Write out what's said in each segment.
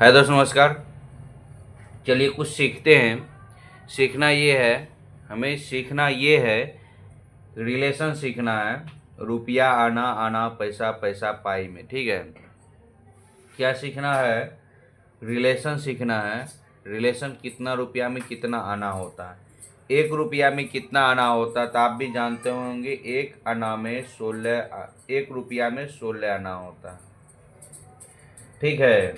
है दोस्तों, नमस्कार। चलिए कुछ सीखते हैं। सीखना ये है, रिलेशन सीखना है। रुपया आना आना, पैसा पैसा पाई में। ठीक है, क्या सीखना है? रिलेशन सीखना है। रिलेशन कितना रुपया में कितना आना होता है। 1 रुपया में कितना आना होता है तो आप भी जानते होंगे। 1 रुपया में 16 आना होता है। ठीक है,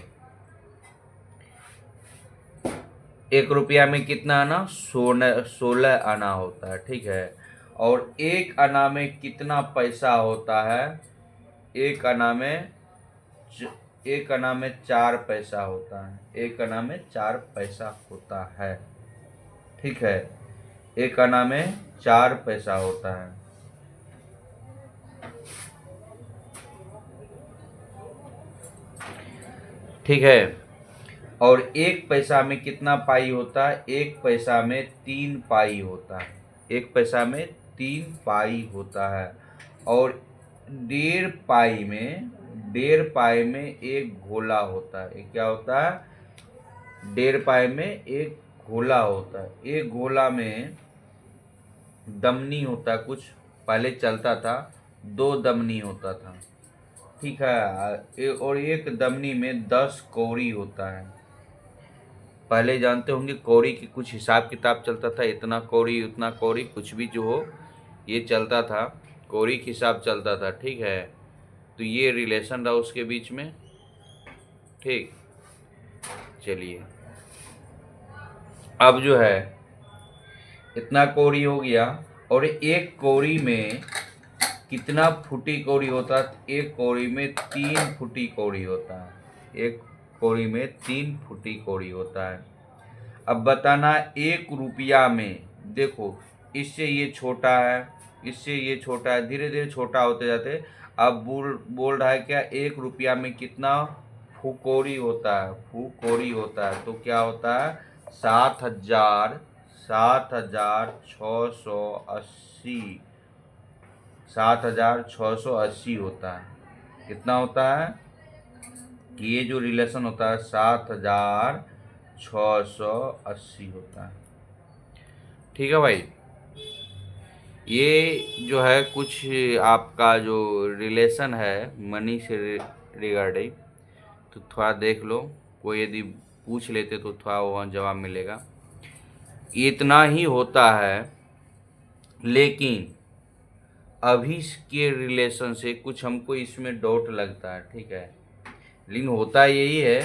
1 रुपया में कितना आना? 16 आना होता है। ठीक है, और 1 आना में कितना पैसा होता है? 1 आना में 4 पैसा होता है। 1 आना में 4 पैसा होता है। ठीक है, 1 आना में 4 पैसा होता है। ठीक है, और 1 पैसा में कितना पाई होता है? 1 पैसा में 3 पाई होता है। 1 पैसा में 3 पाई होता है। और 1.5 पाई में एक घोला होता है। क्या होता है? 1.5 पाई में एक घोला होता है। एक घोला में दमनी होता है। कुछ पहले चलता था, 2 दमनी होता था। ठीक है, और एक दमनी में 10 कौड़ी होता है। पहले जानते होंगे कौड़ी की कुछ हिसाब किताब चलता था। इतना कौड़ी उतना कौड़ी, कुछ भी जो हो ये चलता था, कौड़ी के हिसाब चलता था। ठीक है, तो ये रिलेशन रहा उसके बीच में। ठीक, चलिए अब जो है इतना कौड़ी हो गया। और एक कौड़ी में कितना फुटी कौड़ी होता है? एक कौड़ी में 3 फुटी कौड़ी होता है। एक कौड़ी में 3 फुटी कौड़ी होता है। अब बताना 1 रुपया में, देखो इससे ये छोटा है, इससे ये छोटा है, धीरे धीरे छोटा होते जाते। अब बोल रहा है क्या? 1 रुपया में कितना फुकौड़ी होता है? फुकौड़ी होता है तो क्या होता है? 7,680। 7,680 होता है। कितना होता है कि ये जो रिलेशन होता है 7,680 होता है। ठीक है भाई, ये जो है कुछ आपका जो रिलेशन है मनी से रिगार्डिंग, तो थोड़ा देख लो। कोई यदि पूछ लेते तो थोड़ा वहाँ जवाब मिलेगा। इतना ही होता है, लेकिन अभी के रिलेशन से कुछ हमको इसमें डाउट लगता है। ठीक है, लेकिन होता यही है।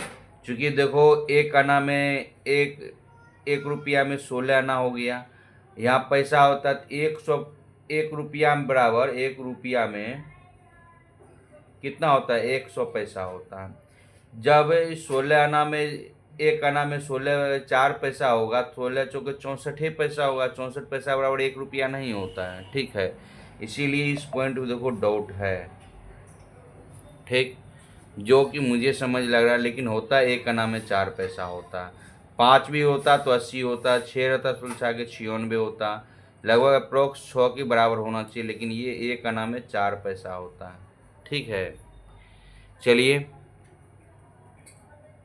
चूँकि देखो 1 आना में 1 रुपया में 16 आना हो गया। यहाँ पैसा होता है 1 रुपया में बराबर 1 रुपया में कितना होता है? 100 पैसा होता है। जब 16 आना में 1 आना में 16 4 पैसा होगा, 16 चौके 64 पैसा होगा। 64 पैसा बराबर 1 रुपया नहीं होता है। ठीक है, इसीलिए इस पॉइंट में देखो डाउट है। ठीक, जो कि मुझे समझ लग रहा है, लेकिन होता है 1 आना में 4 पैसा होता है। 5 भी होता तो 80 होता, 6 रहता तो उलझा के 96 होता। लगभग अप्रोक्स 6 के बराबर होना चाहिए, लेकिन ये 1 आना में 4 पैसा होता है। ठीक है, चलिए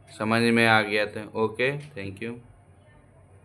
समझ में आ गया था। Okay, thank you.